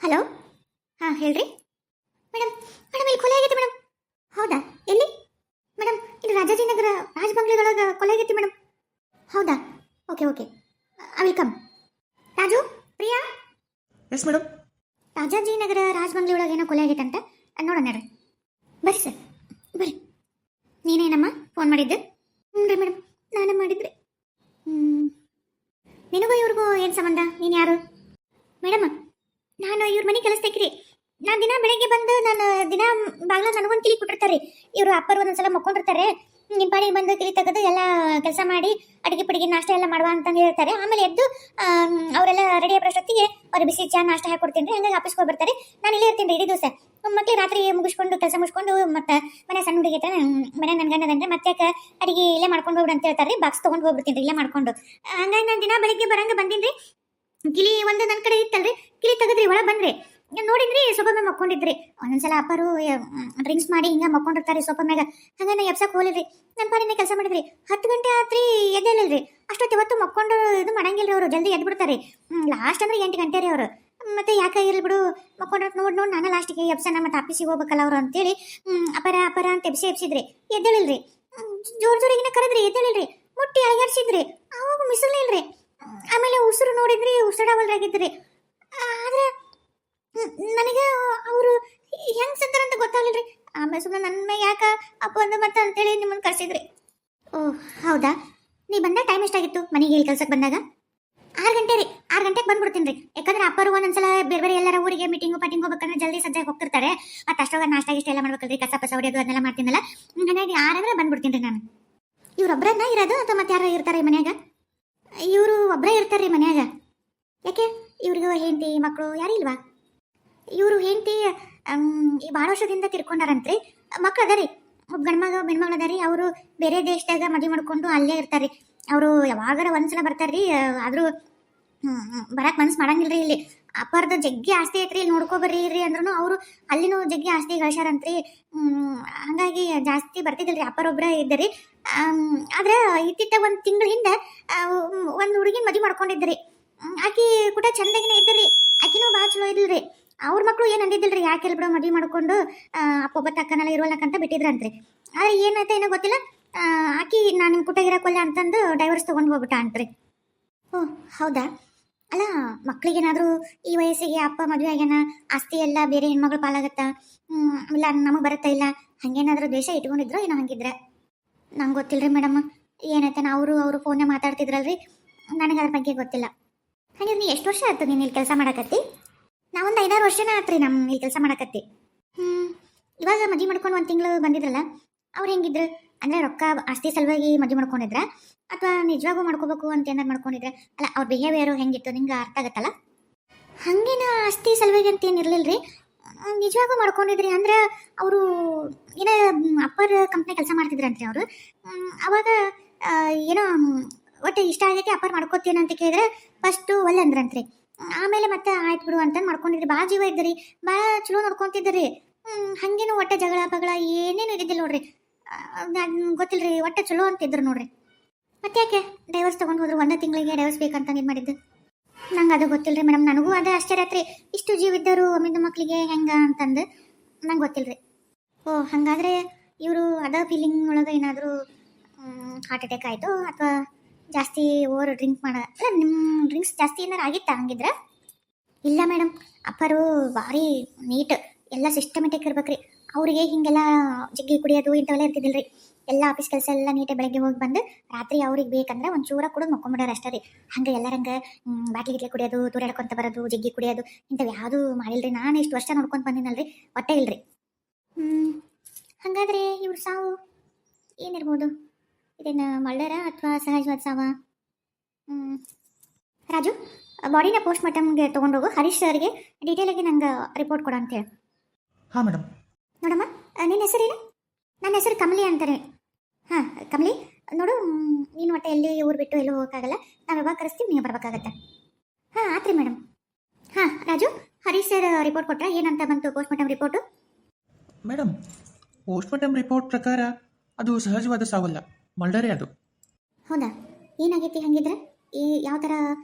Hello. ಹಾಂ ಹೇಳ್ರಿ madam. Madam ಇಲ್ಲಿ ಕೊಲೆ ಆಗೈತೆ ಮೇಡಮ್. ಹೌದಾ? ಎಲ್ಲಿ ಮೇಡಮ್? ಇಲ್ಲಿ ರಾಜಾಜಿನಗರ ರಾಜ್ ಬಂಗ್ಲೆದೊಳಗೆ ಕೊಲೆ ಆಗೈತಿ ಮೇಡಮ್. ಹೌದಾ? Okay okay, I will come. Raju, Priya. Yes madam. Rajajinagar Raj ಬಂಗ್ಲೆ ಒಳಗೆ ಏನೋ ಕೊಲೆ ಆಗೈತಂತ ನೋಡೋಣ ರೀ. ಬರ್ರಿ ಸರ್, ಬರ್ರಿ. ನೀನೇನಮ್ಮ ಫೋನ್ ಮಾಡಿದ್ದು? ಹ್ಞೂ ರೀ ಮೇಡಮ್, ನಾನು ಮಾಡಿದ್ರಿ. ನಿನಗೂ ಇವ್ರಿಗೂ ಏನು ಸಂಬಂಧ? ನೀನು ಯಾರು? ಮೇಡಮ್, ನಾನು ಇವ್ರ ಮನೆ ಕೆಲಸ ತೆಗ್ರಿ. ನಾನು ದಿನ ಬೆಳಗ್ಗೆ ಬಂದು ನಾನು ದಿನ ಬಾಗ್ಲ ನನಗೊಂದು ಕಿಲಿ ಕೊಟ್ಟಿರ್ತಾರೆ. ಇವರು ಅಪ್ಪರು ಒಂದೊಂದ್ಸಲ ಮಕ್ಕೊಂಡಿರ್ತಾರೆ. ನಿಮ್ಮ ಪಾಡಿ ಬಂದು ಕಿಲಿ ತೆಗೆದು ಎಲ್ಲ ಕೆಲಸ ಮಾಡಿ ಅಡುಗೆ ಪಡಿಗೆ ನಾಷ್ಟ ಎಲ್ಲ ಮಾಡುವ ಅಂತಂದು ಹೇಳ್ತಾರೆ. ಆಮೇಲೆ ಎದ್ದು ಅವರೆಲ್ಲ ರೆಡಿ ಆಗೋಷ್ಟೊತ್ತಿಗೆ ಅವ್ರು ಬಿಸಿ ಚಾ ನಾಷ್ಟ ಹಾಕೊಡ್ತೀನಿ ರೀ. ಹಂಗಾಗಿ ಆಫೀಸ್ಗೆ ಹೋಗ್ಬರ್ತಾರೆ. ನಾನು ಇಲ್ಲೇ ಇರ್ತೀನಿ ರೀ ಇಡೀ ದಿವಸ. ಮಕ್ಕಳು ರಾತ್ರಿ ಮುಗಿಸ್ಕೊಂಡು ಕೆಲಸ ಮುಗಿಸ್ಕೊಂಡು ಮತ್ತೆ ಮನೆ ಸಣ್ಣ ಹುಡುಗಿ ಐತೆ ಮನೆ ನನ್ನ ಗಂಡದಂದ್ರೆ ಮತ್ತೆ ಅಡಿಗೆ ಇಲ್ಲೇ ಮಾಡ್ಕೊಂಡು ಹೋಗ್ಬಿಡು ಅಂತ ಹೇಳ್ತಾರೆ. ಬಾಕ್ಸ್ ತೊಗೊಂಡು ಹೋಗ್ಬಿಡ್ತೀನಿ ರೀ ಇಲ್ಲೇ ಮಾಡ್ಕೊಂಡು. ಹಂಗಾಗಿ ನಾನು ದಿನ ಬೆಳಿಗ್ಗೆ ಬರಂಗೆ ಬಂದೀನಿ ರೀ. ಗಿಲಿ ಒಂದು ನನ್ನ ಕಡೆ ಇತ್ತಲ್ರಿ, ಗಿಲಿ ತೆಗೆದ್ರಿ ಒಳಗೆ ಬಂದ್ರಿ. ನೋಡಿದ್ರಿ ಸೊಪ್ಪ ಮ್ಯಾಗ ಮಕ್ಕೊಂಡಿದ್ರಿ. ಒಂದೊಂದ್ಸಲ ಅಪ್ಪರು ಡ್ರಿಂಕ್ಸ್ ಮಾಡಿ ಹಿಂಗೆ ಮಕ್ಕೊಂಡಿರ್ತಾರೆ ಸೊಪ್ಪ ಮ್ಯಾಗ. ಹಂಗೆ ನಾ ಎಬ್ಸಕ್ಕೆ ಹೋಲಿರಿ. ನನ್ನ ಪಾಡಿನ ಕೆಲಸ ಮಾಡಿದ್ರಿ. 10 ಗಂಟೆ ಆತ್ರಿ, ಎದ್ದೇಳಿಲ್ರಿ. ಅಷ್ಟೊತ್ತು ಇವತ್ತು ಮಕ್ಕೊಂಡು ಇದು ಮಾಡಂಗಿಲ್ರಿ ಅವರು, ಜಲ್ದಿ ಎದ್ದು ಬಿಡ್ತಾರೆ. ಲಾಸ್ಟ್ ಅಂದ್ರೆ 8 ಗಂಟೆ ರೀ ಅವರು. ಮತ್ತೆ ಯಾಕೆ ಇರ್ಲಿ ಬಿಡು ಮಕ್ಕೊಂಡ್ರೆ ನೋಡಿ ನಾನು ಲಾಸ್ಟಿಗೆ ಎಬ್ಸನ ಮತ್ತೆ ಆಫೀಸಿಗೆ ಹೋಗ್ಬೇಕಲ್ಲ ಅವರು ಅಂತೇಳಿ ಅಪರ ಅಂತ ಎಬ್ಸಿದ್ರಿ. ಎದ್ದೇಳಿಲ್ರಿ. ಜೋರಿಗಿನ ಕರೆದ್ರಿ, ಎದ್ದೇಳಿಲ್ರಿ. ಮುಟ್ಟಿ ಅಳಗಾಡ್ಸಿದ್ರಿ. ಅವಾಗ ಮಿಸಲಿಲ್ರಿ. ಆಮೇಲೆ ಉಸಿರು ನೋಡಿದ್ರಿ, ಉಸಿರಾವಲ್ರಾಗಿದ್ರಿ. ಆದ್ರೆ ನನಗೆ ಅವರು ಹೆಂಗ್ ಸತ್ತಾರಂತ ಗೊತ್ತಾಗಲಿಲ್ರಿ. ಆಮೇಲೆ ಸುಮ್ಮನೆ ನನ್ನ ಮೇಲೆ ಯಾಕೆ ಅಪ್ಪ ಅಂದ ಮತ್ತೆ ಅಂತೇಳಿ ನಿಮ್ಮನ್ನು ಕರ್ಸಿದ್ರಿ. ಓಹ್ ಹೌದಾ? ನೀ ಬಂದಾಗ ಟೈಮ್ ಎಷ್ಟಾಗಿತ್ತು ಮನೆಗೆ ಹೇಳಿ ಕೆಲ್ಸಕ್ಕೆ ಬಂದಾಗ? 6 ಗಂಟೆ ರೀ. 6 ಗಂಟೆಗೆ ಬಂದ್ಬಿಡ್ತೀನಿ ರೀ. ಯಾಕಂದ್ರೆ ಅಪ್ಪರು ಒಂದೊಂದ್ಸಲ ಬೇರೆ ಬೇರೆ ಎಲ್ಲರ ಊರಿಗೆ ಮೀಟಿಂಗು ಪಟಿಂಗ್ ಹೋಗ್ಬೇಕಂದ್ರೆ ಜಲ್ದಿ ಸಜ್ಜಾಗಿ ಹೋಗ್ತಿರ್ತಾರೆ. ಮತ್ತೆ ಅಷ್ಟೊಂದು ನಾಷ್ಟ ಇಷ್ಟ ಎಲ್ಲ ಮಾಡ್ಬೇಕಲ್ರಿ, ಕಸ ಪಸ ಹೊಡೆಯೋದು ಅದನ್ನೆಲ್ಲ ಮಾಡ್ತೀನಲ್ಲ. ಹಾಗಾಗಿ 6 ಅಂದ್ರೆ ಬಂದ್ಬಿಡ್ತೀನಿ ರೀ ನಾನು. ಇವ್ರೊಬ್ಬರನ್ನ ಇರೋದು ಅಥವಾ ಮತ್ತೆ ಯಾರು ಇರ್ತಾರೆ ಈ ಮನ್ಯಾಗ? ಇವರು ಒಬ್ಬರೇ ಇರ್ತಾರೆ ರೀ ಮನ್ಯಾಗ. ಯಾಕೆ ಇವ್ರಿಗೂ ಹೆಂಡತಿ ಮಕ್ಕಳು ಯಾರು ಇಲ್ವಾ? ಇವರು ಹೆಂಡತಿ ಈ ಭಾಳ ವರ್ಷದಿಂದ ತಿರ್ಕೊಂಡಾರಂತ್ರಿ. ಮಕ್ಳು ಅದಾರಿ. ಒಬ್ಬ ಗಂಡ್ಮಗ ಹೆಣ್ಮಗಳು ಅದಾರಿ. ಅವರು ಬೇರೆ ದೇಶದಾಗ ಮದುವೆ ಮಾಡ್ಕೊಂಡು ಅಲ್ಲೇ ಇರ್ತಾರೆ. ಅವರು ಯಾವಾಗಾರ ಒಂದ್ಸಲ ಬರ್ತಾರ್ರಿ. ಆದರೂ ಬರಕ್ಕೆ ಮನ್ಸು ಮಾಡಂಗಿಲ್ರಿ. ಇಲ್ಲಿ ಅಪ್ಪರ್ದು ಜಗ್ಗಿ ಆಸ್ತಿ ಐತ್ರಿ, ನೋಡ್ಕೊಬರ್ರಿ ಅಂದ್ರೂ ಅವರು ಅಲ್ಲಿನೂ ಜಗ್ಗಿ ಆಸ್ತಿ ಗಳಿಸ್ಯಾರಂತ್ರಿ. ಹಾಗಾಗಿ ಜಾಸ್ತಿ ಬರ್ತಿದ್ದಿಲ್ರಿ. ಅಪ್ಪರೊಬ್ಬರ ಇದ್ದರಿ. ಆದ್ರೆ ಇತ್ತಿತ್ತ 1 ತಿಂಗಳ ಹಿಂದೆ ಒಂದು ಹುಡುಗಿನ ಮದುವೆ ಮಾಡ್ಕೊಂಡಿದ್ರಿ. ಆಕಿ ಕೂಡ ಚಂದಾಗಿನೇ ಇದ್ದರಿ. ಆಕಿನೂ ಭಾಳ ಚಲೋ ಇದ್ದಿಲ್ರಿ. ಅವ್ರ ಮಕ್ಕಳು ಏನು ಅಂದಿದ್ದಿಲ್ರಿ, ಯಾಕೆ ಎಲ್ಲಿ ಬಿಡೋ ಮದುವೆ ಮಾಡ್ಕೊಂಡು ಅಪ್ಪ ಒಬ್ಬ ತಕ್ಕನೆಲ್ಲ ಇರೋಲ್ಲಕ್ಕಂತ ಬಿಟ್ಟಿದ್ರಂತ್ರಿ. ಆದರೆ ಏನಾಯ್ತಾ ಏನೋ ಗೊತ್ತಿಲ್ಲ. ಆಕಿ ನಾನು ನಿಮ್ಮ ಕುಟ್ಟಾಗ ಇರೋಕೊಲ್ಲ ಅಂತಂದು ಡೈವರ್ಸ್ ತೊಗೊಂಡು ಹೋಗ್ಬಿಟ್ಟ ಅಂತ್ರಿ. ಓ ಹೌದಾ? ಅಲ್ಲ, ಮಕ್ಳಿಗೇನಾದರೂ ಈ ವಯಸ್ಸಿಗೆ ಅಪ್ಪ ಮದುವೆ ಆಗ್ಯಾನ, ಆಸ್ತಿ ಎಲ್ಲ ಬೇರೆ ಹೆಣ್ಮಗಳು ಪಾಲಾಗತ್ತಾ? ಇಲ್ಲ ನಮಗೆ ಬರುತ್ತಾ? ಇಲ್ಲ ಹಂಗೇನಾದರೂ ದ್ವೇಷ ಇಟ್ಕೊಂಡಿದ್ರು ಏನೋ ಹಂಗಿದ್ರೆ? ನಂಗೆ ಗೊತ್ತಿಲ್ಲರಿ ಮೇಡಮ್. ಏನಾಯ್ತಾನ ಅವರು ಫೋನ್ನೇ ಮಾತಾಡ್ತಿದ್ರಲ್ರಿ. ನನಗೆ ಅದ್ರ ಬಗ್ಗೆ ಗೊತ್ತಿಲ್ಲ. ಹಾಗೆ ನೀ ಎಷ್ಟು ವರ್ಷ ಆಯ್ತು ನೀನು ಇಲ್ಲಿ ಕೆಲಸ ಮಾಡಕತ್ತಿ? ನಾವೊಂದು 5-6 ವರ್ಷನೇ ಆತ್ರಿ ನಮ್ಮ ಇಲ್ಲಿ ಕೆಲಸ ಮಾಡಕತ್ತಿ. ಇವಾಗ ಮದುವೆ ಮಾಡ್ಕೊಂಡು 1 ತಿಂಗಳು ಬಂದಿದ್ರಲ್ಲ, ಅವ್ರು ಹೆಂಗಿದ್ರು? ಅಂದರೆ ರೊಕ್ಕ ಆಸ್ತಿ ಸಲುವಾಗಿ ಮದುವೆ ಮಾಡ್ಕೊಂಡಿದ್ರ ಅಥವಾ ನಿಜವಾಗೂ ಮಾಡ್ಕೋಬೇಕು ಅಂತ ಏನಾರು ಮಾಡ್ಕೊಂಡಿದ್ರೆ? ಅಲ್ಲ, ಅವ್ರ ಬಿಹೇವಿಯರು ಹೆಂಗಿತ್ತು ನಿಂಗೆ ಅರ್ಥ ಆಗತ್ತಲ್ಲ. ಹಂಗೇನ ಆಸ್ತಿ ಸಲುವಾಗಿ ಅಂತ ಏನಿರಲಿಲ್ಲ ರೀ. ನಿಜವಾಗೂ ಮಾಡ್ಕೊಂಡಿದ್ರಿ. ಅಂದ್ರೆ ಅವರು ಏನೋ ಅಪ್ಪರ ಕಂಪ್ನಿ ಕೆಲಸ ಮಾಡ್ತಿದ್ರಂತ್ರಿ ಅವರು. ಅವಾಗ ಏನೋ ಒಟ್ಟು ಇಷ್ಟ ಆಗೈತಿ ಅಪ್ಪರ್ ಮಾಡ್ಕೋತೀನ ಅಂತ ಕೇಳಿದ್ರೆ ಫಸ್ಟು ಒಳ್ಳೆ ಅಂದ್ರಂತ್ರಿ. ಆಮೇಲೆ ಮತ್ತೆ ಆಯ್ತು ಬಿಡು ಅಂತ ಮಾಡ್ಕೊಂಡಿದ್ರಿ. ಭಾಳ ಜೀವ ಇದ್ದರಿ, ಭಾಳ ಚಲೋ ನೋಡ್ಕೊತಿದ್ರಿ. ಹಂಗೇನು ಒಟ್ಟೆ ಜಗಳ ಪಗಳ ಏನೇನು ಇದ್ದಿದ್ದಿಲ್ಲ ನೋಡ್ರಿ. ಗೊತ್ತಿಲ್ರಿ, ಒಟ್ಟೆ ಚಲೋ ಅಂತಿದ್ರು ನೋಡ್ರಿ. ಮತ್ತೆ ಯಾಕೆ ಡೈವರ್ಸ್ ತೊಗೊಂಡು ಹೋದ್ರು? 1 ತಿಂಗಳಿಗೆ ಡೈವರ್ಸ್ ಬೇಕಂತ ಏನು ಮಾಡಿದ್ದು? ನಂಗೆ ಅದು ಗೊತ್ತಿಲ್ಲರಿ ಮೇಡಮ್. ನನಗೂ ಅದೇ ಆಶ್ಚರ್ಯ ಆತ್ರಿ. ಇಷ್ಟು ಜೀವ ಇದ್ದರು ಅಮ್ಮಿದ ಮಕ್ಕಳಿಗೆ ಹೆಂಗೆ ಅಂತಂದು ನಂಗೆ ಗೊತ್ತಿಲ್ಲರಿ. ಓ ಹಾಗಾದರೆ ಇವರು ಅದ ಫೀಲಿಂಗ್ ಒಳಗೆ ಏನಾದರೂ ಹಾರ್ಟ್ ಅಟ್ಯಾಕ್ ಆಯಿತು ಅಥವಾ ಜಾಸ್ತಿ ಓವರ್ ಡ್ರಿಂಕ್ ಅಲ್ಲ, ನಿಮ್ಮ ಡ್ರಿಂಕ್ಸ್ ಜಾಸ್ತಿ ಏನಾರು ಆಗಿತ್ತಾ ಹಂಗಿದ್ರೆ? ಇಲ್ಲ ಮೇಡಮ್, ಅಪ್ಪರು ಭಾರಿ ನೀಟ್ ಎಲ್ಲ ಸಿಸ್ಟಮೆಟಿಕ್ ಇರ್ಬೇಕ್ರಿ. ಅವರಿಗೆ ಹಿಂಗೆಲ್ಲ ಜಗ್ಗಿ ಕುಡಿಯೋದು ಇಂಥವೆಲ್ಲ ಇರ್ತಿದ್ದಿಲ್ಲ ರೀ. ಎಲ್ಲ ಆಫೀಸ್ ಕೆಲಸ ಎಲ್ಲ ನೀಟಾಗಿ ಬೆಳಗ್ಗೆ ಹೋಗಿ ಬಂದು ರಾತ್ರಿ ಅವ್ರಿಗೆ ಬೇಕಂದ್ರೆ ಒಂದು ಚೂರ ಕುಡಿದು ಮಕ್ಕೊಂಬಿಡೋರು ಅಷ್ಟೇ ರೀ. ಹಂಗೆ ಎಲ್ಲರಂಗೆ ಬಾಟ್ಲಿ ಗಿಟ್ಲಿ ಕುಡಿಯೋದು, ತೂರಾಡ್ಕೊಂತ ಬರೋದು, ಜಗ್ಗಿ ಕುಡಿಯೋದು ಇಂಥವು ಯಾವುದೂ ಮಾಡಿಲ್ರಿ. ನಾನು ಇಷ್ಟು ವರ್ಷ ನೋಡ್ಕೊಂಡು ಬಂದಿನಲ್ರಿ, ಹೊಟ್ಟೆ ಇಲ್ರಿ. ಹಾಗಾದರೆ ಇವ್ರ ಸಾವು ಏನಿರ್ಬೋದು? ಇದೇನು ಮರ್ಡರ ಅಥವಾ ಸಹಜವಾದ ಸಾವ? ರಾಜು, ಬಾಡಿನ ಪೋಸ್ಟ್ ಮಾರ್ಟಮ್ಗೆ ತೊಗೊಂಡೋಗು. ಹರೀಶ್ ಸರ್ಗೆ ಡೀಟೇಲಾಗಿ ನಂಗೆ ರಿಪೋರ್ಟ್ ಕೊಡು ಅಂತೇಳಿ. ಹಾಂ ಮೇಡಮ್. ನೋಡಮ್ಮ, ನಿನ್ನ ಹೆಸರೇನು? ನನ್ನ ಹೆಸರು ಕಮಲಿ ಅಂತಾರೆ. ಹಾಂ ಕಮಲಿ, ನೋಡು ನೀನು ಒಟ್ಟೆ ಎಲ್ಲಿ ಊರು ಬಿಟ್ಟು ಎಲ್ಲೂ ಹೋಗೋಕ್ಕಾಗಲ್ಲ. ನಾವು ಯಾವಾಗ ಕರೆಸ್ತೀವಿ ನೀವು ಬರಬೇಕಾಗತ್ತೆ. ಹಾಂ ಆತ್ರಿ ಮೇಡಮ್. ಹಾಂ ರಾಜು, ಹರೀಶ್ ಸರ್ ರಿಪೋರ್ಟ್ ಕೊಟ್ಟರೆ ಏನಂತ ಬಂತು post mortem report? Madam, post mortem report ಪ್ರಕಾರ ಅದು ಸಹಜವಾದ ಸಾವಲ್ಲ, ಮರ್ಡರೇ ಅದು. ಹೌದಾ? ಏನಾಗೈತಿ ಹಂಗಿದ್ರೆ? ಯಾವ ಥರ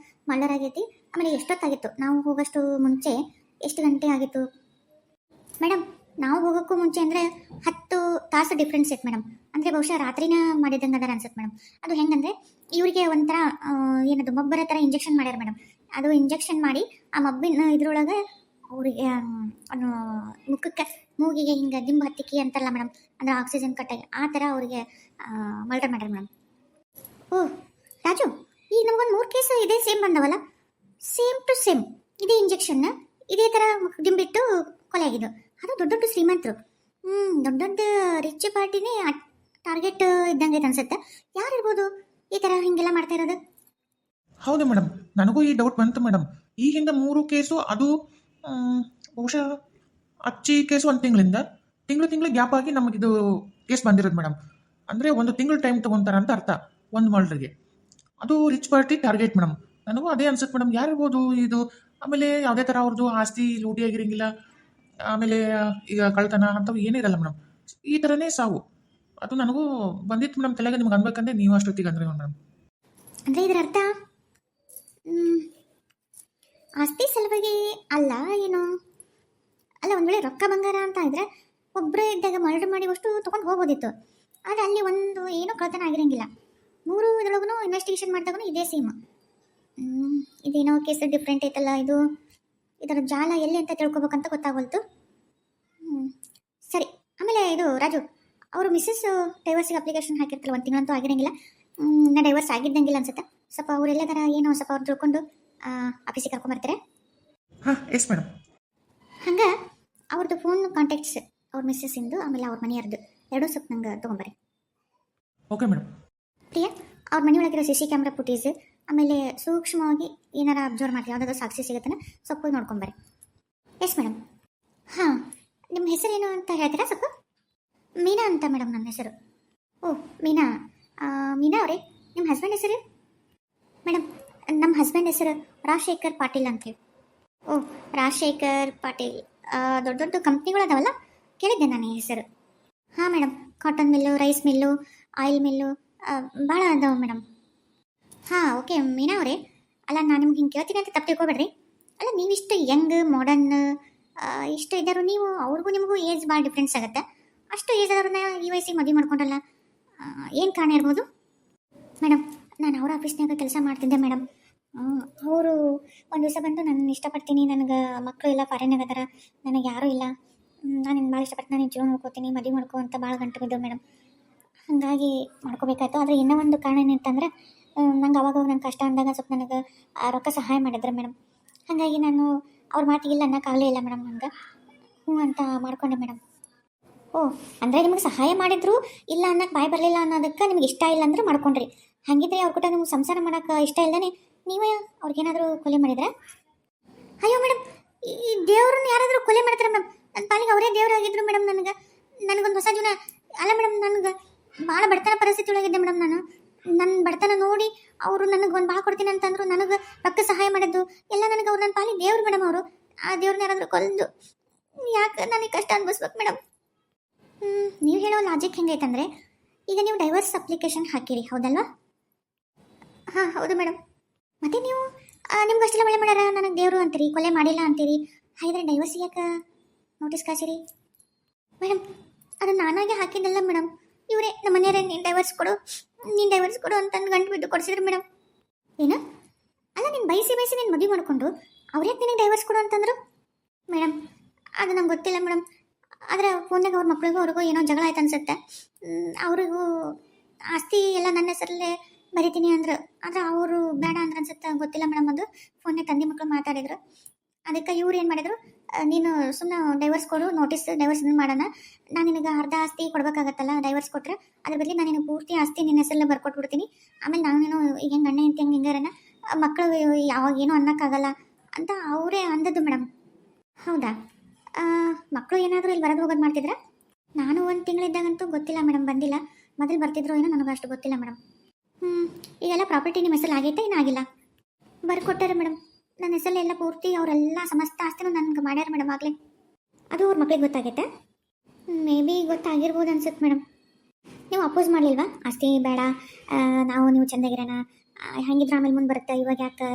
ಮರ್ಡರ್ ಆಗೈತಿ? ಆಮೇಲೆ ಎಷ್ಟೊತ್ತಾಗಿತ್ತು? ನಾವು ಹೋಗೋಷ್ಟು ಮುಂಚೆ ಎಷ್ಟು ಗಂಟೆ ಆಗಿತ್ತು ಮೇಡಮ್? ನಾವು ಹೋಗೋಕ್ಕೂ ಮುಂಚೆ ಅಂದರೆ 10 ತಾಸು ಡಿಫ್ರೆನ್ಸ್ ಇತ್ತು ಮೇಡಮ್. ಅಂದರೆ ಬಹುಶಃ ರಾತ್ರಿನ ಮಾಡಿದಂಗೆ ಅದಾರ ಅನ್ಸುತ್ತೆ ಮೇಡಮ್. ಅದು ಹೆಂಗಂದರೆ ಇವರಿಗೆ ಒಂಥರ ಏನದು ಮಬ್ಬರ ಥರ ಇಂಜೆಕ್ಷನ್ ಮಾಡ್ಯಾರ ಮೇಡಮ್. ಅದು ಇಂಜೆಕ್ಷನ್ ಮಾಡಿ ಆ ಮಬ್ಬಿನ ಇದ್ರೊಳಗೆ ಅವರಿಗೆ ಮುಖಕ್ಕೆ ಮೂಗಿಗೆ ಹಿಂಗೆ ದಿಂಬು ಹತ್ತಿಕ್ಕಿ ಅಂತಾರಲ್ಲ ಮೇಡಮ್, ಅಂದರೆ ಆಕ್ಸಿಜನ್ ಕಟ್ಟಾಗಿ ಆ ಥರ ಅವರಿಗೆ ಮರ್ಡರ್ ಮಾಡ್ಯಾರ ಮೇಡಮ್. ಓಹ್ ರಾಜು, ಈಗ ನಮಗೊಂದು 3 ಕೇಸ್ ಇದೇ ಸೇಮ್ ಬಂದವಲ್ಲ, ಸೇಮ್ ಟು ಸೇಮ್ ಇದೇ ಇಂಜೆಕ್ಷನ್ ಇದೇ ಥರ ದಿಂಬಿಟ್ಟು ಕೊಲೆ ಆಗಿದ್ದು. ಅದು ದೊಡ್ಡ ದೊಡ್ಡ ಶ್ರೀಮಂತರು, ದೊಡ್ಡ ದೊಡ್ಡ ರಿಚ್ ಪಾರ್ಟಿನೇ ಟಾರ್ಗೆಟ್ ಇದ್ದಂಗೆ ಅನ್ಸುತ್ತೆ. ಯಾರಿರ್ಬೋದು ಈ ಥರ ಹಿಂಗೆಲ್ಲ ಮಾಡ್ತಾ ಇರೋದು? ಹೌದು ಮೇಡಮ್, ನನಗೂ ಈ ಡೌಟ್ ಬಂತು ಮೇಡಮ್. ಈ ಹಿಂದೆ 3 ಕೇಸು, ಅದು ಬಹುಶಃ ಅಚ್ಚಿ ಕೇಸು 1 ತಿಂಗಳು ಗ್ಯಾಪ್ ಆಗಿ ನಮಗಿದು ಕೇಸ್ ಬಂದಿರೋದು ಮೇಡಮ್. ಅಂದರೆ 1 ತಿಂಗಳು ಟೈಮ್ ತೊಗೊತಾರೆ ಅಂತ ಅರ್ಥ ಒಂದು ಮರ್ಡರ್ಗೆ. ಅದು ರಿಚ್ ಪಾರ್ಟಿ ಟಾರ್ಗೆಟ್ ಮೇಡಮ್. ನನಗೂ ಅದೇ ಅನ್ಸುತ್ತೆ ಮೇಡಮ್, ಯಾರಿರ್ಬೋದು ಇದು. ಆಮೇಲೆ ಯಾವುದೇ ಥರ ಅವ್ರದ್ದು ಆಸ್ತಿ ಲೂಟಿಯಾಗಿರಂಗಿಲ್ಲ, ಆಮೇಲೆ ಈಗ ಕಳ್ತನ ಅಂಥವು ಏನಿರಲ್ಲ ಮೇಡಮ್. ಈ ಥರನೇ ಸಾವು. ಅದು ನನಗೂ ಬಂದಿತ್ತು ಮೇಡಮ್ ತಲೆಗೆ. ನಿಮ್ಗೆ ಅನ್ಬೇಕಂದ್ರೆ ನೀವು ಅಷ್ಟೊತ್ತಿಗೆ ಅಂದ್ರೆ ಮೇಡಮ್. ಅಂದರೆ ಇದರ ಅರ್ಥ ಆಸ್ತಿ ಸಲುವಾಗಿ ಅಲ್ಲ ಏನು? ಅಲ್ಲ, ಒಂದು ವೇಳೆ ರೊಕ್ಕ ಬಂಗಾರ ಅಂತ ಇದ್ರೆ ಒಬ್ಬರೇ ಇದ್ದಾಗ ಮರ್ಡರ್ ಮಾಡಿ ಅಷ್ಟು ತೊಗೊಂಡು ಹೋಗ್ಬೋದಿತ್ತು. ಆದರೆ ಅಲ್ಲಿ ಒಂದು ಏನೂ ಕಳ್ತನ ಆಗಿರಂಗಿಲ್ಲ. 3 ಇದ್ರೊಳಗೂ ಇನ್ವೆಸ್ಟಿಗೇಷನ್ ಮಾಡಿದಾಗೂ ಇದೇ ಸೇಮ್. ಇದೇನೋ ಕೇಸ್ ಡಿಫ್ರೆಂಟ್ ಐತಲ್ಲ, ಇದರ ಜಾಲ ಎಲ್ಲಿ ಅಂತ ತಿಳ್ಕೊಬೇಕಂತ ಗೊತ್ತಾಗೋಲ್ತು. ಸರಿ. ಆಮೇಲೆ ಇದು ರಾಜು, ಅವರು ಮಿಸ್ಸಸ್ ಡೈವರ್ಸಿಗೆ ಅಪ್ಲಿಕೇಶನ್ ಹಾಕಿರ್ತಾರಲ್ಲ, 1 ತಿಂಗಳಂತೂ ಆಗಿರಂಗಿಲ್ಲ, ನಾ ಡೈವರ್ಸ್ ಆಗಿದ್ದಂಗಿಲ್ಲ ಅನ್ಸುತ್ತೆ. ಸ್ವಲ್ಪ ಅವರೆಲ್ಲದರ ಏನೋ ಸ್ವಲ್ಪ ಅವ್ರು ತಿಳ್ಕೊಂಡು ಆಫೀಸಿಗೆ ಕರ್ಕೊಂಬರ್ತಾರೆ. ಹಾಂ ಎಸ್ ಮೇಡಮ್. ಹಂಗೆ ಅವ್ರದ್ದು ಫೋನ್ ಕಾಂಟ್ಯಾಕ್ಟ್ಸ್, ಅವ್ರ ಮಿಸ್ಸಸ್ಸಿಂದು ಆಮೇಲೆ ಅವ್ರ ಮನೆಯವ್ರದ್ದು ಎರಡೂ ಸ್ವಲ್ಪ ನಂಗೆ ತೊಗೊಂಬರ್ರಿ. Okay madam. ಪ್ರಿಯಾ, ಅವ್ರ ಮನೆಯೊಳಗಿರೋ CC ಕ್ಯಾಮ್ರಾ ಫುಟೇಜ್ ಆಮೇಲೆ ಸೂಕ್ಷ್ಮವಾಗಿ ಏನಾರ ಅಬ್ಸರ್ವ್ ಮಾಡಿ ಯಾವುದಾದ್ರು ಸಾಕ್ಷಿ ಸಿಗುತ್ತಾನೆ ಸ್ವಲ್ಪ ನೋಡ್ಕೊಂಬರ್ರಿ. Yes madam. ಹಾಂ, ನಿಮ್ಮ ಹೆಸರೇನು ಅಂತ ಹೇಳ್ತೀರಾ ಸ್ವಲ್ಪ? ಮೀನಾ ಅಂತ ಮೇಡಮ್ ನನ್ನ ಹೆಸರು. ಓ ಮೀನಾ. ಮೀನಾ ಅವರೇ, ನಿಮ್ಮ ಹಸ್ಬೆಂಡ್ ಹೆಸರು? ಮೇಡಮ್, ನಮ್ಮ ಹಸ್ಬೆಂಡ್ ಹೆಸರು ರಾಜಶೇಖರ್ ಪಾಟೀಲ್ ಅಂತೇಳಿ. ಓ ರಾಜಶೇಖರ್ ಪಾಟೀಲ್. ದೊಡ್ಡ ದೊಡ್ಡ ಕಂಪ್ನಿಗಳು ಅದಾವಲ್ಲ, ಕೇಳಿದ್ದೆ ನಾನು ಈ ಹೆಸರು. ಹಾಂ madam, cotton mill, rice mill, oil mill ಭಾಳ ಅದಾವೆ ಮೇಡಮ್. ಹಾಂ ಓಕೆ ಮೀನಾ ಅವರೇ, ಅಲ್ಲ ನಾನು ನಿಮ್ಗೆ ಹಿಂಗೆ ಕೇಳ್ತೀನಿ ಅಂತ ತಪ್ಪು ತಿಳ್ಕೊಬೇಡ್ರಿ. ಅಲ್ಲ, ನೀವಿಷ್ಟು ಯಂಗ್ ಮಾಡರ್ನ್ ಇಷ್ಟು ಇದ್ದರು, ನೀವು ಅವ್ರಿಗೂ ನಿಮಗೂ ಏಜ್ ಭಾಳ ಡಿಫ್ರೆನ್ಸ್ ಆಗುತ್ತೆ. ಅಷ್ಟು ಏಜ್ ಆದವ್ರನ್ನ ಈ ವಯಸ್ಸಿಗೆ ಮದುವೆ ಮಾಡ್ಕೊಂಡಲ್ಲ, ಏನು ಕಾರಣ ಇರ್ಬೋದು? ಮೇಡಮ್, ನಾನು ಅವ್ರ ಆಫೀಸ್ನಾಗ ಕೆಲಸ ಮಾಡ್ತಿದ್ದೆ ಮೇಡಮ್. ಅವರು ಒಂದು ದಿವಸ ಬಂದು ನಾನು ಇಷ್ಟಪಡ್ತೀನಿ, ನನಗೆ ಮಕ್ಕಳು ಇಲ್ಲ, ಫಾರಿನಾಗ ಅದಾರ, ನನಗೆ ಯಾರೂ ಇಲ್ಲ, ನಾನು ನಿನ್ನ ಭಾಳ ಇಷ್ಟಪಟ್ಟು ನಾನು ಜೀವನ ನೋಡ್ಕೋತೀನಿ, ಮದುವೆ ಮಾಡ್ಕೊ ಅಂತ ಭಾಳ ಗಂಟು ಬಿದ್ದವು ಮೇಡಮ್. ಹಾಗಾಗಿ ಮಾಡ್ಕೋಬೇಕಾಯ್ತು. ಆದರೆ ಇನ್ನೂ ಒಂದು ಕಾರಣ ಏನಂತಂದ್ರೆ, ನಂಗೆ ಅವಾಗ ನನ್ನ ಕಷ್ಟ ಅಂದಾಗ ಸ್ವಲ್ಪ ನನಗೆ ರೊಕ್ಕ ಸಹಾಯ ಮಾಡಿದ್ರೆ ಮೇಡಮ್. ಹಾಗಾಗಿ ನಾನು ಅವ್ರ ಮಾತಿಗಿಲ್ಲ ಅನ್ನೋಕ್ಕಾಗಲೇ ಇಲ್ಲ ಮೇಡಮ್. ನಂಗೆ ಹ್ಞೂ ಅಂತ ಮಾಡ್ಕೊಂಡೆ ಮೇಡಮ್. ಓ, ಅಂದರೆ ನಿಮಗೆ ಸಹಾಯ ಮಾಡಿದ್ರು ಇಲ್ಲ ಅನ್ನೋಕ್ಕೆ ಬಾಯಿ ಬರಲಿಲ್ಲ ಅನ್ನೋದಕ್ಕೆ ನಿಮ್ಗೆ ಇಷ್ಟ ಇಲ್ಲ ಅಂದ್ರೆ ಮಾಡ್ಕೊಂಡ್ರಿ. ಹಾಗಿದ್ರೆ ಅವ್ರ ಕೂಟ ನಿಮ್ಗೆ ಸಂಸಾರ ಮಾಡೋಕೆ ಇಷ್ಟ ಇಲ್ಲದೇ ನೀವೇ ಅವ್ರಿಗೇನಾದರೂ ಕೊಲೆ ಮಾಡಿದ್ರೆ? ಅಯ್ಯೋ ಮೇಡಮ್, ಈ ದೇವ್ರನ್ನ ಯಾರಾದರೂ ಕೊಲೆ ಮಾಡ್ತಾರೆ ಮೇಡಮ್? ನನ್ನ ಪಾಲಿಗೆ ಅವರೇ ದೇವ್ರು ಆಗಿದ್ರು ಮೇಡಮ್. ನನಗೊಂದು ಹೊಸ ಜೀವನ ಅಲ್ಲ ಮೇಡಮ್. ನನಗೆ ಭಾಳ ಬಡತನ ಪರಿಸ್ಥಿತಿ ಒಳಗಿದ್ದೆ ಮೇಡಮ್. ನನ್ನ ಬಡತನ ನೋಡಿ ಅವರು ನನಗೆ ಒಂದು ಭಾಳ ಕೊಡ್ತೀನಿ ಅಂತಂದ್ರು, ನನಗೆ ರೊಕ್ಕ ಸಹಾಯ ಮಾಡಿದ್ದು ಎಲ್ಲ ನನಗೆ ಅವ್ರು ನನ್ನ ಪಾಲಿಗೆ ದೇವ್ರು ಮೇಡಮ್. ಅವರು ಆ ದೇವ್ರನ್ನ ಯಾರಾದರೂ ಕೊಲ್ದು ಯಾಕೆ ನನಗೆ ಕಷ್ಟ ಅನ್ಭವಿಸ್ಬೇಕು ಮೇಡಮ್? ನೀವು ಹೇಳೋ ಲಾಜಿಕ್ ಹೆಂಗೈತಂದರೆ, ಈಗ ನೀವು ಡೈವರ್ಸ್ ಅಪ್ಲಿಕೇಶನ್ ಹಾಕಿರಿ ಹೌದಲ್ವಾ? ಹಾಂ ಹೌದು ಮೇಡಮ್. ಮತ್ತೆ ನೀವು ನಿಮ್ಗೆ ಅಷ್ಟೆಲ್ಲ ಒಳ್ಳೆ ಮಾಡ್ಯಾರ, ನನಗೆ ದೇವರು ಅಂತೀರಿ, ಕೊಲೆ ಮಾಡಿಲ್ಲ ಅಂತೀರಿ, ಹಾಗಿದ್ರೆ ಡೈವರ್ಸ್ ಯಾಕೆ ನೋಟಿಸ್ ಕಳಿಸಿರಿ? ಮೇಡಮ್, ಅದು ನಾನಾಗೆ ಹಾಕಿದ್ದಲ್ಲ ಮೇಡಮ್. ಇವರೇ ನಮ್ಮ ಮನೆಯವರೇ ನೀನು ಡೈವರ್ಸ್ ಕೊಡು ಅಂತಂದು ಗಂಟು ಬಿದ್ದು ಕೊಡಿಸಿದ್ರು ಮೇಡಮ್. ಏನು? ಅಲ್ಲ, ನೀನು ಬಯಸಿ ನೀನು ಮದುವೆ ಮಾಡಿಕೊಂಡು ಅವ್ರ್ಯಾಕೆ ನಿನಗೆ ಡೈವರ್ಸ್ ಕೊಡು ಅಂತಂದ್ರು? ಮೇಡಮ್, ಅದು ನಂಗೆ ಗೊತ್ತಿಲ್ಲ ಮೇಡಮ್. ಆದರೆ ಫೋನ್ನಾಗ ಅವ್ರ ಮಕ್ಳಿಗೂ ಅವ್ರಿಗೂ ಏನೋ ಜಗಳ ಆಯ್ತು ಅನ್ಸುತ್ತೆ. ಅವ್ರಿಗೂ ಆಸ್ತಿ ಎಲ್ಲ ನನ್ನ ಹೆಸರಲ್ಲೇ ಬರಿತೀನಿ ಅಂದರು. ಆದರೆ ಅವರು ಬೇಡ ಅಂದ್ರೆ ಅನ್ಸುತ್ತೆ, ಗೊತ್ತಿಲ್ಲ ಮೇಡಮ್. ಅದು ಫೋನ್ನೇ ತಂದೆ ಮಕ್ಕಳು ಮಾತಾಡಿದ್ರು. ಅದಕ್ಕೆ ಇವ್ರು ಏನು ಮಾಡಿದ್ರು, ನೀನು ಸುಮ್ಮನೆ ಡೈವರ್ಸ್ ಕೊಡು, ಡೈವರ್ಸ್ ಮಾಡೋಣ, ನಾನು ನಿನಗೆ ಅರ್ಧ ಆಸ್ತಿ ಕೊಡಬೇಕಾಗತ್ತಲ್ಲ, ಡೈವರ್ಸ್ ಕೊಟ್ಟರೆ ಅದ್ರ ಬದಲಿ ನಾನು ನಿನಗೆ ಪೂರ್ತಿ ಆಸ್ತಿ ನಿನ್ನ ಹೆಸರಲ್ಲೇ ಬರ್ಕೊಟ್ಬಿಡ್ತೀನಿ. ಆಮೇಲೆ ನಾನು ಈಗ ಹೆಂಗೆ ಗಂಡ ಹೆಂಡ್ತಿ ಹಿಂಗಾರನ ಮಕ್ಕಳು ಯಾವಾಗ ಏನೂ ಅನ್ನೋಕ್ಕಾಗಲ್ಲ ಅಂತ ಅವರೇ ಅಂದದ್ದು ಮೇಡಮ್. ಹೌದಾ? ಮಕ್ಕಳು ಏನಾದರೂ ಇಲ್ಲಿ ಬರೋದು ಹೋಗೋದು ಮಾಡ್ತಿದ್ರೆ? ನಾನು 1 ತಿಂಗಳಿದ್ದಾಗಂತೂ ಗೊತ್ತಿಲ್ಲ ಮೇಡಮ್, ಬಂದಿಲ್ಲ. ಮೊದಲು ಬರ್ತಿದ್ರು ಏನೋ ನನಗೆ ಅಷ್ಟು ಗೊತ್ತಿಲ್ಲ ಮೇಡಮ್. ಈಗೆಲ್ಲ ಪ್ರಾಪರ್ಟಿ ನಿಮ್ಮ ಹೆಸರಲ್ಲಿ ಆಗೈತೆ ಏನೂ ಆಗಿಲ್ಲ? ಬರ್ಕೊಟ್ಟಾರೆ ಮೇಡಮ್. ನನ್ನ ಹೆಸರಲ್ಲಿ ಎಲ್ಲ ಪೂರ್ತಿ ಅವರೆಲ್ಲ ಸಮಸ್ತ ಆಸ್ತಿನೂ ನನಗೆ ಮಾಡ್ಯಾರ ಮೇಡಮ್ ಆಗಲೇ. ಅದು ಅವ್ರ ಮಕ್ಳಿಗೆ ಗೊತ್ತಾಗೈತೆ? ಮೇ ಬಿ ಗೊತ್ತಾಗಿರ್ಬೋದು ಅನ್ಸುತ್ತೆ ಮೇಡಮ್. ನೀವು ಅಪೋಸ್ ಮಾಡಲಿಲ್ವಾ? ಆಸ್ತಿ ಬೇಡ, ನಾವು ನೀವು ಚೆಂದಾಗಿರೋಣ, ಹೆಂಗಿದ್ರೆ ಆಮೇಲೆ ಮುಂದೆ ಬರುತ್ತೆ, ಇವಾಗ ಯಾಕೆ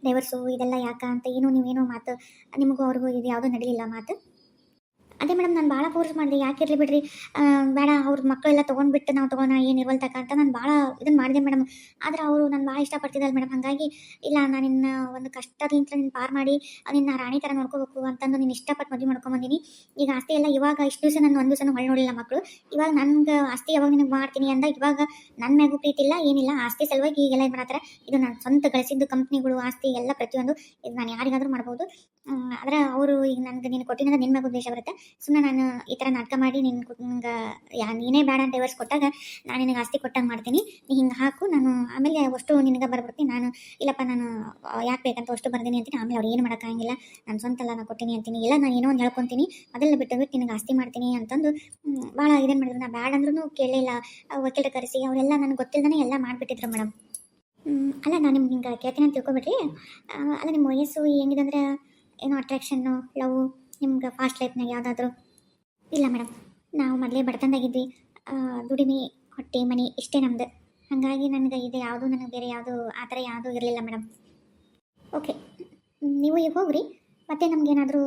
ಡೈವರ್ಸು ಇದೆಲ್ಲ ಯಾಕೆ ಅಂತ ನೀವೇನೋ ಮಾತು ನಿಮಗೂ ಅವ್ರಿಗೂ ಇದು ಯಾವುದೂ ನಡೀಲಿಲ್ಲ ಮಾತು. ಅದೇ ಮೇಡಮ್ ನಾನು ಭಾಳ ಫೋರ್ಸ್ ಮಾಡಿದೆ, ಯಾಕೆ ಇರಲಿ ಬಿಡ್ರಿ, ಬೇಡ ಅವ್ರ ಮಕ್ಕಳೆಲ್ಲ ತೊಗೊಂಡ್ಬಿಟ್ಟು ನಾವು ತೊಗೋಣ ಏನು ಇರುವಲ್ತಕ್ಕ ಅಂತ ನಾನು ಭಾಳ ಇದನ್ನು ಮಾಡಿದೆ ಮೇಡಮ್. ಆದರೆ ಅವರು ನಾನು ಭಾಳ ಇಷ್ಟಪಡ್ತಿದ್ದಲ್ಲ ಮೇಡಮ್, ಹಾಗಾಗಿ ಇಲ್ಲ ನಾನು ನಿನ್ನ ಒಂದು ಕಷ್ಟದಿಂದ ನಿನ್ನ ಪಾರು ಮಾಡಿ ನಿನ್ನ ರಾಣಿ ಥರ ನೋಡ್ಕೋಬೇಕು ಅಂತಂದು ನೀನು ಇಷ್ಟಪಟ್ಟು ಮದುವೆ ಮಾಡ್ಕೊಂಬಂದಿನಿ. ಈಗ ಆಸ್ತಿ ಎಲ್ಲ ಇವಾಗ ಇಷ್ಟು ದಿವಸ ನಾನು ಒಂದು ದಿವಸ ಹೊಳೆ ನೋಡಿಲ್ಲ ಮಕ್ಕಳು, ಇವಾಗ ನನಗೆ ಆಸ್ತಿ ಯಾವಾಗ ನಿನಗೆ ಮಾಡ್ತೀನಿ ಅಂದಾಗ ಇವಾಗ ನನ್ನ ಮ್ಯಾಗೂ ಪ್ರೀತಿ ಇಲ್ಲ ಏನಿಲ್ಲ, ಆಸ್ತಿ ಸಲುವಾಗಿ ಈಗೆಲ್ಲ ಇದು ಮಾಡತ್ತಾರೆ. ಇದು ನಾನು ಸ್ವಂತ ಗಳಿಸಿದ್ದು ಕಂಪ್ನಿಗಳು ಆಸ್ತಿ ಎಲ್ಲ ಪ್ರತಿಯೊಂದು ಇದು ನಾನು ಯಾರಿಗಾದರೂ ಮಾಡ್ಬೋದು. ಆದರೆ ಅವರು ಈಗ ನನಗೆ ನೀನು ಕೊಟ್ಟಿನ ನಿನ್ನ ಮ್ಯಾಗ ಉದ್ದೇಶ ಬರುತ್ತೆ. ಸುಮ್ಮನೆ ನಾನು ಈ ಥರ ನಾಟಕ ಮಾಡಿ ನಿನ್ಗೆ ನೀನೇ ಬೇಡ ಅಂತ ಡೈವರ್ಸ್ ಕೊಟ್ಟಾಗ ನಾನು ನಿನಗೆ ಆಸ್ತಿ ಕೊಟ್ಟಂಗೆ ಮಾಡ್ತೀನಿ, ನೀ ಹಿಂಗೆ ಹಾಕು, ನಾನು ಆಮೇಲೆ ಅಷ್ಟು ನಿನಗೆ ಬರ್ಬಿಡ್ತೀನಿ. ನಾನು ಇಲ್ಲಪ್ಪ ನಾನು ಯಾಕೆ ಬೇಕಂತ ಅಷ್ಟು ಬರ್ತೀನಿ ಅಂತೀನಿ, ಆಮೇಲೆ ಅವ್ರು ಏನು ಮಾಡೋಕ್ಕಾಗಿಲ್ಲ, ನಾನು ಸ್ವಂತ ಎಲ್ಲ ನಾನು ಕೊಡ್ತೀನಿ ಅಂತೀನಿ, ಇಲ್ಲ ನಾನು ಏನೋ ಒಂದು ಹೇಳ್ಕೊತೀನಿ, ಅದೆಲ್ಲ ಬಿಟ್ಟು ನಿನಗೆ ಆಸ್ತಿ ಮಾಡ್ತೀನಿ ಅಂತಂದು ಭಾಳ ಇದೇನು ಮಾಡಿದ್ರು. ನಾನು ಬ್ಯಾಡ ಅಂದ್ರೂ ಕೇಳಲಿಲ್ಲ, ವಕೀಲರು ಕರೆಸಿ ಅವರೆಲ್ಲ ನನಗೆ ಗೊತ್ತಿಲ್ಲದೇ ಎಲ್ಲ ಮಾಡಿಬಿಟ್ಟಿದ್ರು ಮೇಡಮ್. ಅಲ್ಲ ನಾನು ನಿಮ್ಗೆ ಹಿಂಗೆ ಕೇಳ್ತೀನಿ ಅಂತ ತಿಳ್ಕೊಬಿಟ್ರಿ. ಅಲ್ಲ ನಿಮ್ಮ ವಯಸ್ಸು ಹೆಂಗಿದೆ ಅಂದರೆ ಏನೋ ಅಟ್ರಾಕ್ಷನ್ನು ಲವ್ ನಿಮ್ಗೆ ಫಾಸ್ಟ್ ಲೈಫ್ನಾಗ ಯಾವುದಾದ್ರೂ? ಇಲ್ಲ ಮೇಡಮ್, ನಾವು ಮೊದಲೇ ಬಡತನದಾಗಿದ್ವಿ, ದುಡಿಮೆ ಹೊಟ್ಟೆ ಮನೆ ಇಷ್ಟೇ ನಮ್ಮದು, ಹಾಗಾಗಿ ನನಗೆ ಇದು ಯಾವುದು ನನಗೆ ಬೇರೆ ಯಾವುದು ಆ ಥರ ಯಾವುದೂ ಇರಲಿಲ್ಲ ಮೇಡಮ್. ಓಕೆ, ನೀವು ಈಗ ಹೋಗ್ರಿ, ಮತ್ತೆ ನಮಗೇನಾದರೂ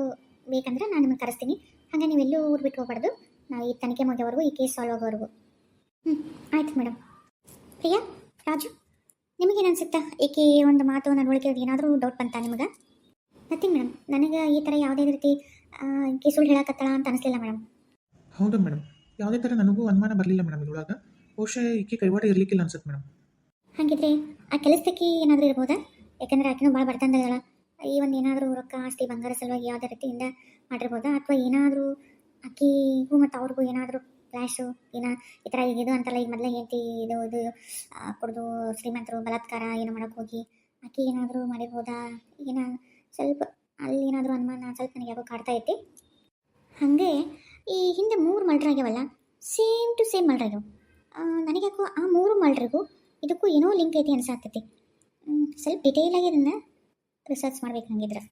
ಬೇಕಂದ್ರೆ ನಾನು ನಿಮಗೆ ಕರೆಸ್ತೀನಿ. ಹಾಗೆ ನೀವೆಲ್ಲೂ ಊರು ಬಿಟ್ಟು ಹೋಗ್ಬಾರ್ದು, ನಾವು ಈ ತನಿಖೆ ಮುಗಿಯೋವರೆಗೂ ಈ ಕೇಸ್ ಸಾಲ್ವ್ ಆಗೋವರೆಗೂ. ಆಯ್ತು ಮೇಡಮ್. ಪ್ರಿಯಾ, ರಾಜು, ನಿಮಗೇನು ಅನಿಸುತ್ತಾ? ಏಕೆ ಒಂದು ಮಾತು ನಡವಳಿಕೆ ಏನಾದರೂ ಡೌಟ್ ಬಂತಾ ನಿಮಗೆ? ನಥಿಂಗ್ ಮೇಡಮ್, ನನಗೆ ಈ ಥರ ಯಾವುದೇ ರೀತಿ ಸುಳ್ಳು ಹೇಳಕತ್ತಳ ಅಂತ ಅನಿಸ್ಲಿಲ್ಲ ಮೇಡಮ್. ಹೌದು ಮೇಡಮ್, ಯಾವುದೇ ಥರ ನನಗೂ ಅನುಮಾನ ಬರಲಿಲ್ಲ ಮೇಡಮ್. ಇದ್ರೊಳಗೆ ಬಹುಶಃ ಈಕೆ ಕೈವಾಡ ಇರಲಿಕ್ಕಿಲ್ಲ ಅನ್ಸುತ್ತೆ ಮೇಡಮ್. ಹಾಗಿದ್ರೆ ಆ ಕೆಲಸಕ್ಕೆ ಏನಾದರೂ ಇರ್ಬೋದಾ? ಯಾಕಂದರೆ ಆಕೆನೂ ಭಾಳ ಬರ್ತಂದಳ, ಈ ಒಂದು ಏನಾದರೂ ರೊಕ್ಕ ಆಸ್ತಿ ಬಂಗಾರ ಸಲುವಾಗಿ ಯಾವುದೇ ರೀತಿಯಿಂದ ಮಾಡಿರ್ಬೋದಾ? ಅಥವಾ ಏನಾದರೂ ಆಕೆಗೂ ಮತ್ತು ಅವ್ರಿಗೂ ಏನಾದರೂ ಫ್ಲ್ಯಾಶು ಈ ಥರ ಈಗ ಇದು ಅಂತಲ್ಲ, ಈಗ ಮೊದಲೇ ಹೇಳ್ತಿ ಇದು ಕುಡಿದು ಶ್ರೀಮಂತರು ಬಲಾತ್ಕಾರ ಏನೋ ಮಾಡೋಕ್ಕೆ ಹೋಗಿ ಆಕೆ ಏನಾದರೂ ಮಾಡಿರ್ಬೋದಾ? ಸ್ವಲ್ಪ ಅಲ್ಲಿ ಏನಾದರೂ ಅನುಮಾನ ಸ್ವಲ್ಪ ನನಗೆ ಯಾಕೋ ಕಾಡ್ತಾ ಐತಿ. ಹಾಗೆ ಈ ಹಿಂದೆ 3 ಮರ್ಡರ್ ಆಗ್ಯಾವಲ್ಲ, ಸೇಮ್ ಟು ಸೇಮ್ ಮರ್ಡರ್ ಆಗ್ಯಾವ. ನನಗೆ ಯಾಕೋ ಆ 3 ಮರ್ಡ್ರಿಗೂ ಇದಕ್ಕೂ ಏನೋ ಲಿಂಕ್ ಐತಿ ಅನ್ಸಾಗ್ತೈತಿ. ಸ್ವಲ್ಪ ಡಿಟೇಲಾಗಿ ಇದನ್ನು ರಿಸರ್ಚ್ ಮಾಡ್ಬೇಕು ಹಂಗಿದ್ರೆ.